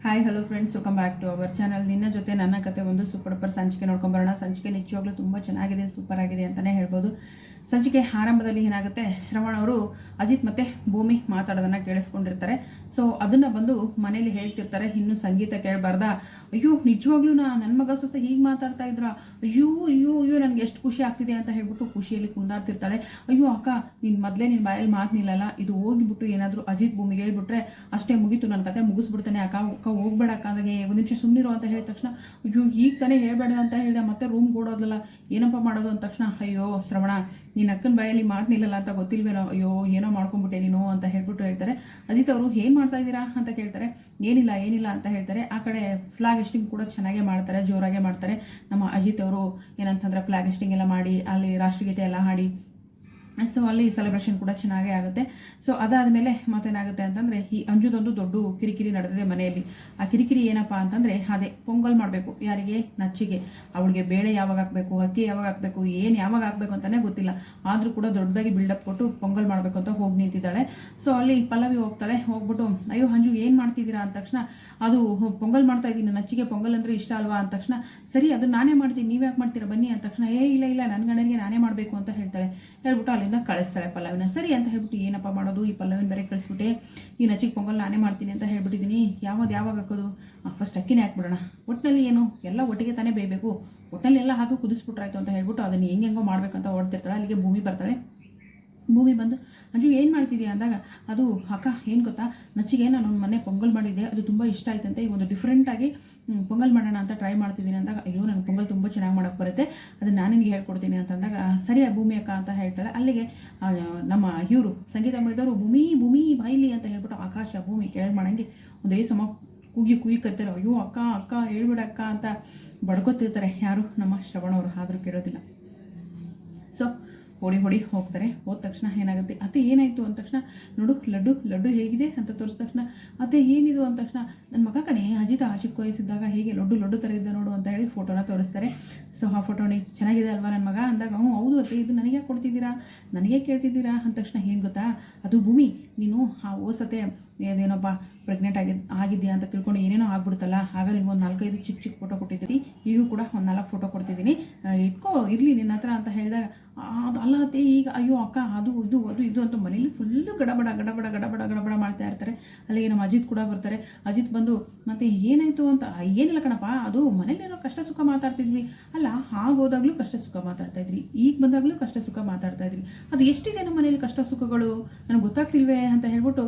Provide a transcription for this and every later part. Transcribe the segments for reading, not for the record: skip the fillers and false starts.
Hi hello friends, welcome back to our channel. ನಿನ್ನ ಜೊತೆ ನನ್ನ ಕತೆ ಒಂದು ಸೂಪರ್ ಡೂಪರ್ ಸಂಚಿಕೆ ನೋಡ್ಕೊಂಬರೋಣ. ಸಂಚಿಕೆ ನಿಜವಾಗ್ಲೂ ತುಂಬ ಚೆನ್ನಾಗಿದೆ, ಸೂಪರ್ ಆಗಿದೆ ಅಂತಲೇ ಹೇಳ್ಬೋದು. ಸಂಚಿಕೆ ಆರಂಭದಲ್ಲಿ ಏನಾಗುತ್ತೆ, ಶ್ರವಣ್ ಅವರು ಅಜಿತ್ ಮತ್ತು ಭೂಮಿ ಮಾತಾಡೋದನ್ನು ಕೇಳಿಸ್ಕೊಂಡಿರ್ತಾರೆ. ಸೊ ಅದನ್ನು ಬಂದು ಮನೇಲಿ ಹೇಳ್ತಿರ್ತಾರೆ, ಇನ್ನು ಸಂಗೀತ ಕೇಳಬಾರ್ದಾ, ಅಯ್ಯೋ ನಿಜವಾಗ್ಲೂ ನನ್ನ ಮಗ ಸೊಸೆ ಹೀಗೆ ಮಾತಾಡ್ತಾ ಇದ್ರ, ಅಯ್ಯೋ ಅಯ್ಯೋ ಅಯ್ಯೋ ನನಗೆ ಎಷ್ಟು ಖುಷಿ ಆಗ್ತಿದೆ ಅಂತ ಹೇಳ್ಬಿಟ್ಟು ಖುಷಿಯಲ್ಲಿ ಕುಂದಾಡ್ತಿರ್ತಾಳೆ. ಅಯ್ಯೋ ಅಕ್ಕ, ನೀನು ಮೊದಲೇ ನಿನ್ನ ಬಾಯಲ್ಲಿ ಮಾತು ನಿಲ್ಲಲ್ಲ, ಇದು ಹೋಗಿಬಿಟ್ಟು ಏನಾದರೂ ಅಜಿತ್ ಭೂಮಿಗೆ ಹೇಳ್ಬಿಟ್ರೆ ಅಷ್ಟೇ ಮುಗೀತು, ನನ್ನ ಕತೆ ಮುಗಿಸ್ಬಿಡ್ತಾನೆ. ಅಕ್ಕ ಅಕ್ಕ ಹೋಗ್ಬೇಡ ಅಕ್ಕ, ನನಗೆ ಒಂದು ನಿಮಿಷ ಸುಮ್ಮನಿರೋ ಅಂತ ಹೇಳಿದ ತಕ್ಷಣ, ಅಯ್ಯೋ ಈಗ ತಾನೇ ಹೇಳ್ಬೇಡ ಅಂತ ಹೇಳಿದೆ, ಮತ್ತೆ ರೂಮ್ಗೆ ಓಡೋದಲ್ಲ, ಏನಪ್ಪ ಮಾಡೋದು ಅಂದ ತಕ್ಷಣ, ಅಯ್ಯೋ ಶ್ರವಣ, ನೀನು ಅಕ್ಕನ ಬಾಯಲ್ಲಿ ಮಾತು ನಿಲ್ಲಲ್ಲ ಅಂತ ಗೊತ್ತಿಲ್ವೇನೋ, ಅಯ್ಯೋ ಏನೋ ಮಾಡ್ಕೊಂಡ್ಬಿಟ್ಟೆ ನೀನು ಅಂತ ಹೇಳ್ಬಿಟ್ಟು ಹೇಳ್ತಾರೆ. ಅಜಿತ್ ಅವರು ಏನು ಮಾಡ್ತಾ ಇದ್ದೀರಾ ಅಂತ ಕೇಳ್ತಾರೆ. ಏನಿಲ್ಲ ಅಂತ ಹೇಳ್ತಾರೆ. ಆ ಕಡೆ ಫ್ಲಾಗ್ ಹಾಸ್ಟಿಂಗ್ ಕೂಡ ಚೆನ್ನಾಗೇ ಮಾಡ್ತಾರೆ, ಜೋರಾಗೆ ಮಾಡ್ತಾರೆ. ನಮ್ಮ ಅಜಿತ್ ಅವರು ಏನಂತಂದ್ರೆ ಫ್ಲಾಗ್ ಹಾಸ್ಟಿಂಗ್ ಎಲ್ಲ ಮಾಡಿ ಅಲ್ಲಿ ರಾಷ್ಟ್ರಗೀತೆ ಎಲ್ಲ ಹಾಡಿ, ಸೊ ಅಲ್ಲಿ ಸೆಲೆಬ್ರೇಷನ್ ಕೂಡ ಚೆನ್ನಾಗೇ ಆಗುತ್ತೆ. ಸೊ ಅದಾದಮೇಲೆ ಮತ್ತೇನಾಗುತ್ತೆ ಅಂತಂದರೆ, ಈ ಅಂಜುದೊಂದು ದೊಡ್ಡ ಕಿರಿಕಿರಿ ನಡೆದಿದೆ ಮನೆಯಲ್ಲಿ. ಆ ಕಿರಿಕಿರಿ ಏನಪ್ಪ ಅಂತಂದರೆ, ಅದೇ ಪೊಂಗಲ್ ಮಾಡಬೇಕು, ಯಾರಿಗೆ, ನಚ್ಚಿಗೆ. ಅವಳಿಗೆ ಬೇಳೆ ಯಾವಾಗ ಹಾಕಬೇಕು, ಅಕ್ಕಿ ಯಾವಾಗ ಹಾಕಬೇಕು, ಏನು ಯಾವಾಗ ಹಾಕಬೇಕು ಅಂತಲೇ ಗೊತ್ತಿಲ್ಲ. ಆದರೂ ಕೂಡ ದೊಡ್ಡದಾಗಿ ಬಿಲ್ಡಪ್ ಕೊಟ್ಟು ಪೊಂಗಲ್ ಮಾಡಬೇಕು ಅಂತ ಹೋಗಿ ನಿಂತಿದ್ದಾಳೆ. ಸೊ ಅಲ್ಲಿ ಪಲ್ಲವಿ ಹೋಗ್ತಾಳೆ. ಹೋಗ್ಬಿಟ್ಟು, ಅಯ್ಯೋ ಅಂಜು ಏನು ಮಾಡ್ತಿದ್ದೀರಾ ಅಂದ ತಕ್ಷಣ, ಅದು ಪೊಂಗಲ್ ಮಾಡ್ತಾ ಇದ್ದೀನಿ, ನಚ್ಚಿಗೆ ಪೊಂಗಲ್ ಅಂದರೆ ಇಷ್ಟ ಅಲ್ವಾ ಅಂದ ತಕ್ಷಣ, ಸರಿ ಅದು ನಾನೇ ಮಾಡ್ತೀನಿ, ನೀವು ಯಾಕೆ ಮಾಡ್ತೀರಾ ಬನ್ನಿ ಅಂದ ತಕ್ಷಣ, ಇಲ್ಲ ನನ್ನ ಗಂಡನಿಗೆ ನಾನೇ ಮಾಡಬೇಕು ಅಂತ ಹೇಳ್ತಾಳೆ. ಹೇಳ್ಬಿಟ್ಟು ಅಲ್ಲಿ ಕಳಿಸ್ತಾಳೆ ಪಲ್ಲವಿನ. ಸರಿ ಅಂತ ಹೇಳ್ಬಿಟ್ಟು, ಏನಪ್ಪ ಮಾಡೋದು, ಈ ಪಲ್ಲವಿನ ಬೇರೆ ಕಳಿಸ್ಬಿಟ್ಟೆ, ಈ ನಚ್ಚಿಗೆ ಪೊಂಗಲ್ ನಾನೇ ಮಾಡ್ತೀನಿ ಅಂತ ಹೇಳ್ಬಿಟ್ಟಿದ್ದೀನಿ, ಯಾವಾಗ ಹಾಕೋದು, ಫಸ್ಟ್ ಅಕ್ಕಿನೇ ಹಾಕ್ಬಿಡೋಣ, ಒಟ್ಟಿನಲ್ಲಿ ಏನು ಎಲ್ಲ ಒಟ್ಟಿಗೆ ತಾನೇ ಬೇಯಬೇಕು, ಒಟ್ಟಿನಲ್ಲಿ ಎಲ್ಲ ಹಾಕಿ ಕುದಿಸ್ಬಿಟ್ರಾಯ್ತು ಅಂತ ಹೇಳ್ಬಿಟ್ಟು ಅದನ್ನು ಹೆಂಗೆಂಗೋ ಮಾಡ್ಬೇಕಂತ ಓಡ್ತಿರ್ತಾಳೆ. ಅಲ್ಲಿಗೆ ಭೂಮಿ ಬರ್ತಾಳೆ. ಭೂಮಿ ಬಂದು, ಅಂಜು ಏನು ಮಾಡ್ತಿದ್ಯಾ ಅಂದಾಗ, ಅದು ಅಕ್ಕ ಏನು ಗೊತ್ತಾ, ನಚ್ಚಿಗೆ ನಾನು ಮೊನ್ನೆ ಪೊಂಗಲ್ ಮಾಡಿದ್ದೆ, ಅದು ತುಂಬ ಇಷ್ಟ ಆಯ್ತಂತೆ, ಈಗ ಒಂದು ಡಿಫ್ರೆಂಟಾಗಿ ಪೊಂಗಲ್ ಮಾಡೋಣ ಅಂತ ಟ್ರೈ ಮಾಡ್ತಿದ್ದೀನಿ ಅಂದಾಗ, ಅಯ್ಯೋ ನನಗೆ ಪೊಂಗಲ್ ತುಂಬ ಚೆನ್ನಾಗಿ ಮಾಡೋಕ್ಕೆ ಬರುತ್ತೆ, ಅದನ್ನು ನಾನು ನಿನಗೆ ಹೇಳ್ಕೊಡ್ತೀನಿ ಅಂತಂದಾಗ, ಸರಿ ಭೂಮಿ ಅಕ್ಕ ಅಂತ ಹೇಳ್ತಾರೆ. ಅಲ್ಲಿಗೆ ನಮ್ಮ ಇವರು ಸಂಗೀತ ಮಾಡಿದವರು, ಭೂಮಿ ಬಾಯಿಲಿ ಅಂತ ಹೇಳ್ಬಿಟ್ಟು ಆಕಾಶ ಭೂಮಿ ಕೆಳಗೆ ಮಾಡಂಗೆ ಒಂದೇ ಸಮ ಕೂಗಿ ಕರ್ತಾರೆ. ಅಯ್ಯೋ ಅಕ್ಕ ಹೇಳ್ಬಿಡಕ್ಕ ಅಂತ ಬಡ್ಕೊತಿರ್ತಾರೆ. ಯಾರು, ನಮ್ಮ ಶ್ರವಣವರು. ಆದರೂ ಕೇಳೋದಿಲ್ಲ. ಸೊ ಹೊಡಿ ಹೋಗ್ತಾರೆ. ಹೋದ ತಕ್ಷಣ ಏನಾಗುತ್ತೆ, ಅತ್ತೆ ಏನಾಯಿತು ಅಂದ ತಕ್ಷಣ, ನೋಡು ಲಡ್ಡು ಹೇಗಿದೆ ಅಂತ ತೋರಿಸಿದ ತಕ್ಷಣ, ಅತ್ತೆ ಏನಿದು ಅಂದ ತಕ್ಷಣ, ನನ್ನ ಮಗ ಕಣೆ ಅಜಿತ ಚಿಕ್ಕ ವಯಸ್ಸಿದ್ದಾಗ ಹೇಗೆ ಲಡ್ಡು ಥರ ಇದ್ದ ನೋಡು ಅಂತ ಹೇಳಿ ಫೋಟೋನ ತೋರಿಸ್ತಾರೆ. ಸೊ ಆ ಫೋಟೋ ಚೆನ್ನಾಗಿದೆ ಅಲ್ವಾ ನನ್ನ ಮಗ ಅಂದಾಗ, ಹೌದು ಅತ್ತೆ, ಇದು ನನಗೆ ಕೊಡ್ತಿದ್ದೀರಾ, ನನಗೆ ಕೇಳ್ತಿದ್ದೀರಾ ಅಂದ ತಕ್ಷಣ, ಏನು ಗೊತ್ತಾ, ಅದು ಭೂಮಿ, ನೀನು ಆ ಓಸತ್ತೆ ಅದೇನೋಪ್ಪ ಪ್ರೆಗ್ನೆಂಟ್ ಆಗಿದೆಯಾ ಅಂತ ತಿಳ್ಕೊಂಡು ಏನೇನೋ ಆಗ್ಬಿಡ್ತಲ್ಲ, ಆಗ ನಿಮ್ಗೊಂದು 4-5 ಚಿಕ್ಕ ಫೋಟೋ ಕೊಟ್ಟಿದ್ದೀನಿ, ಈಗೂ ಕೂಡ ಒಂದು 4 ಫೋಟೋ ಕೊಡ್ತಿದ್ದೀನಿ, ಇಟ್ಕೋ ಇರಲಿ ನಿನ್ನ ಹತ್ರ ಅಂತ ಹೇಳಿದಾಗ, ಅದು ಅಲ್ಲ ಅತ್ತೆ ಈಗ, ಅಯ್ಯೋ ಅಕ್ಕ ಅದು ಇದು ಅಂತ ಮನೇಲಿ ಫುಲ್ಲು ಗಡಬಡ ಮಾಡ್ತಾ ಇರ್ತಾರೆ. ಅಲ್ಲಿಗೆ ನಮ್ಮ ಅಜಿತ್ ಕೂಡ ಬರ್ತಾರೆ. ಅಜಿತ್ ಬಂದು, ಮತ್ತೆ ಏನಾಯಿತು ಅಂತ, ಏನಿಲ್ಲ ಕಣಪ್ಪ, ಅದು ಮನೇಲಿರೋ ಕಷ್ಟ ಸುಖ ಮಾತಾಡ್ತಿದ್ವಿ, ಅಲ್ಲ ಆಗೋದಾಗಲೂ ಕಷ್ಟ ಸುಖ ಮಾತಾಡ್ತಾ ಇದ್ರಿ, ಈಗ ಬಂದಾಗಲೂ ಕಷ್ಟ ಸುಖ ಮಾತಾಡ್ತಾ ಇದ್ರಿ, ಅದು ಎಷ್ಟಿದೆ ನಮ್ಮ ಮನೇಲಿ ಕಷ್ಟ ಸುಖಗಳು ನನಗೆ ಗೊತ್ತಾಗ್ತಿಲ್ವೇ ಅಂತ ಹೇಳ್ಬಿಟ್ಟು,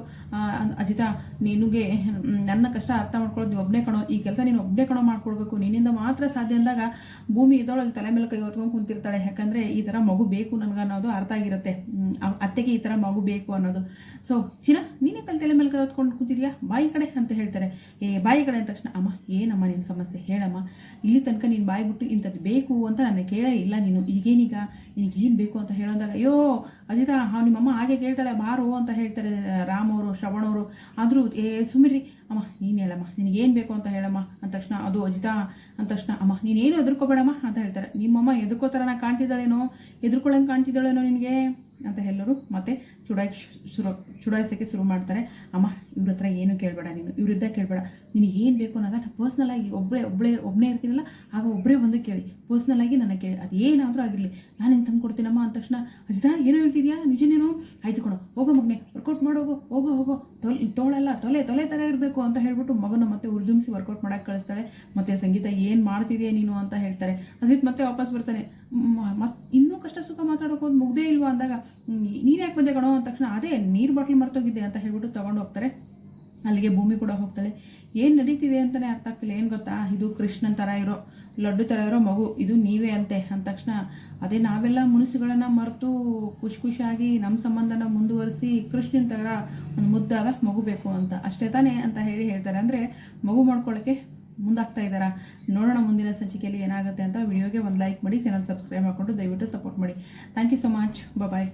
ಅಜಿತ ನಿನಗೆ ನನ್ನ ಕಷ್ಟ ಅರ್ಥ ಮಾಡ್ಕೊಳ್ಳೋದು ನೀವು ಒಬ್ಬನೇ ಕಣೋ, ಈ ಕೆಲಸ ನೀನು ಒಬ್ಬನೇ ಕಣೋ ಮಾಡ್ಕೊಡ್ಬೇಕು, ನಿನ್ನಿಂದ ಮಾತ್ರ ಸಾಧ್ಯ ಅಂದಾಗ ಭೂಮಿ ಇದ್ದವಳಲ್ಲಿ ತಲೆ ಮೇಲೆ ಕೈ ಹೊತ್ಕೊಂಡು ಕುಂತಿರ್ತಾಳೆ. ಯಾಕಂದರೆ ಈ ಥರ ಮಗು ಬೇಕು ನನಗೆ ಅನ್ನೋದು ಅರ್ಥ ಆಗಿರುತ್ತೆ, ಅತ್ತೆಗೆ ಈ ಥರ ಮಗು ಬೇಕು ಅನ್ನೋದು. ಸೊ ಚಿನ್ನ, ನೀನೇ ತಲೆ ಮೇಲೆ ಕೈ ಹೊತ್ಕೊಂಡು ಕೂತಿದ್ಯಾ, ಬಾಯಿ ಕಡೆ ಅಂತ ಹೇಳ್ತಾರೆ. ಬಾಯಿ ಕಡೆ ಅಂದ ತಕ್ಷಣ, ಅಮ್ಮ ಏನಮ್ಮ ನಿನ್ನ ಸಮಸ್ಯೆ ಹೇಳಮ್ಮ, ಇಲ್ಲಿ ತನಕ ನೀನು ಬಾಯಿ ಬಿಟ್ಟು ಇಂಥದ್ದು ಬೇಕು ಅಂತ ನನಗೆ ಕೇಳೇ ಇಲ್ಲ ನೀನು, ಈಗೇನೀಗ ನಿನಗೇನು ಬೇಕು ಅಂತ ಹೇಳೋದಾಗ, ಅಯ್ಯೋ ಅಜಿತ ನಿಮ್ಮಮ್ಮ ಹಾಗೆ ಕೇಳ್ತಾಳೆ ಬಾರು ಅಂತ ಹೇಳ್ತಾರೆ ರಾಮ್ ಅವರು, ಶ್ರವಣ್ ಅವರು. ಆದರೂ ಸುಮ್ಮಿರಿ ಅಮ್ಮ, ನೀನು ಹೇಳಮ್ಮ, ನಿನಗೇನು ಬೇಕು ಅಂತ ಹೇಳಮ್ಮ ಅಂದ ತಕ್ಷಣ, ಅದು ಅಜಿತ ಅಂದ ತಕ್ಷಣ, ಅಮ್ಮ ನೀನೇನು ಹೆದರ್ಕೋಬೇಡಮ್ಮ ಅಂತ ಹೇಳ್ತಾರೆ. ನಿಮ್ಮಮ್ಮ ಎದುರ್ಕೋತಾರನ ಕಾಣ್ತಿದ್ದಾಳೇನೋ, ಎದುರ್ಕೊಳ್ಳಂಗೆ ಕಾಣ್ತಿದ್ದಾಳೇನೋ ನಿನಗೆ ಅಂತ ಎಲ್ಲರೂ ಮತ್ತೆ ಚುಡಾಯಿಸೋಕ್ಕೆ ಶುರು ಮಾಡ್ತಾರೆ. ಅಮ್ಮ ಇವ್ರ ಹತ್ರ ಏನು ಕೇಳಬೇಡ, ನೀನು ಇವರಿದ್ದ ಕೇಳಬೇಡ, ನಿನಗೇನು ಬೇಕು ಅನ್ನೋದನ್ನ ಪರ್ಸ್ನಲಾಗಿ ಒಬ್ಬನೇ ಇರ್ತೀನಲ್ಲ, ಆಗ ಒಬ್ಬರೇ ಬಂದು ಕೇಳಿ, ಪರ್ಸ್ನಲಾಗಿ ನನಗೆ ಕೇಳಿ, ಅದು ಏನಾದರೂ ಆಗಿರಲಿ ನಾನು ಹಿಂಗೆ ತಂದು ಕೊಡ್ತೀನಮ್ಮ ಅಂದ ತಕ್ಷಣ, ಅಜಿತ ಏನೋ ಹೇಳ್ತಿದ್ಯಾ, ನಿಜನೇನೋ, ಆಯ್ತು ಕೊಡು, ಹೋಗೋ ಮಗನೆ ವರ್ಕೌಟ್ ಮಾಡೋಗೋ, ಹೋಗೋ ತೋಳೆಲ್ಲ ತೊಲೆ ಥರ ಇರಬೇಕು ಅಂತ ಹೇಳ್ಬಿಟ್ಟು ಮಗನ ಮತ್ತೆ ಉರ್ದುಂಬಿಸಿ ವರ್ಕೌಟ್ ಮಾಡೋಕ್ಕೆ ಕಳಿಸ್ತಾಳೆ. ಮತ್ತು ಸಂಗೀತ ಏನು ಮಾಡ್ತಿದೆಯಾ ನೀನು ಅಂತ ಹೇಳ್ತಾರೆ. ಅಜಿತ್ ಮತ್ತೆ ವಾಪಸ್ ಬರ್ತಾನೆ. ಇನ್ನೂ ಕಷ್ಟ ಸುಖ ಮಾತಾಡೋಕೆ ಒಂದು ಮುಗ್ದೇ ಇಲ್ವಾ ಅಂದಾಗ, ನೀನು ಯಾಕೆ ಬಂದೆ ಕಣೋ ಅಂದ ತಕ್ಷಣ, ಅದೇ ನೀರು ಬಾಟ್ಲ್ ಮರ್ತೋಗಿದ್ದೆ ಅಂತ ಹೇಳ್ಬಿಟ್ಟು ತೊಗೊಂಡು ಹೋಗ್ತಾರೆ. ಅಲ್ಲಿಗೆ ಭೂಮಿ ಕೂಡ ಹೋಗ್ತಾಳೆ. ಏನು ನಡೀತಿದೆ ಅಂತಲೇ ಅರ್ಥ ಆಗ್ತಿಲ್ಲ. ಏನು ಗೊತ್ತಾ, ಇದು ಕೃಷ್ಣನ್ ಥರ ಇರೋ ಲಡ್ಡು ಥರ ಇರೋ ಮಗು, ಇದು ನೀವೇ ಅಂತೆ ಅಂದ ತಕ್ಷಣ, ಅದೇ ನಾವೆಲ್ಲ ಮುನಿಸುಗಳನ್ನು ಮರೆತು ಖುಷಿಯಾಗಿ ನಮ್ಮ ಸಂಬಂಧನ ಮುಂದುವರಿಸಿ ಕೃಷ್ಣನ ಥರ ಒಂದು ಮುದ್ದಾದ ಮಗು ಬೇಕು ಅಂತ ಅಷ್ಟೇ ತಾನೇ ಅಂತ ಹೇಳ್ತಾರೆ. ಅಂದರೆ ಮಗು ಮಾಡ್ಕೊಳ್ಳೋಕ್ಕೆ ಮುಂದಾಗ್ತಾ ಇದ್ದಾರಾ? ನೋಡೋಣ ಮುಂದಿನ ಸಂಚಿಕೆಯಲ್ಲಿ ಏನಾಗುತ್ತೆ ಅಂತ. ವಿಡಿಯೋಗೆ ಒಂದು ಲೈಕ್ ಮಾಡಿ, ಚಾನಲ್ ಸಬ್ಸ್ಕ್ರೈಬ್ ಮಾಡಿಕೊಂಡು ದಯವಿಟ್ಟು ಸಪೋರ್ಟ್ ಮಾಡಿ. Thank you so much. Bye.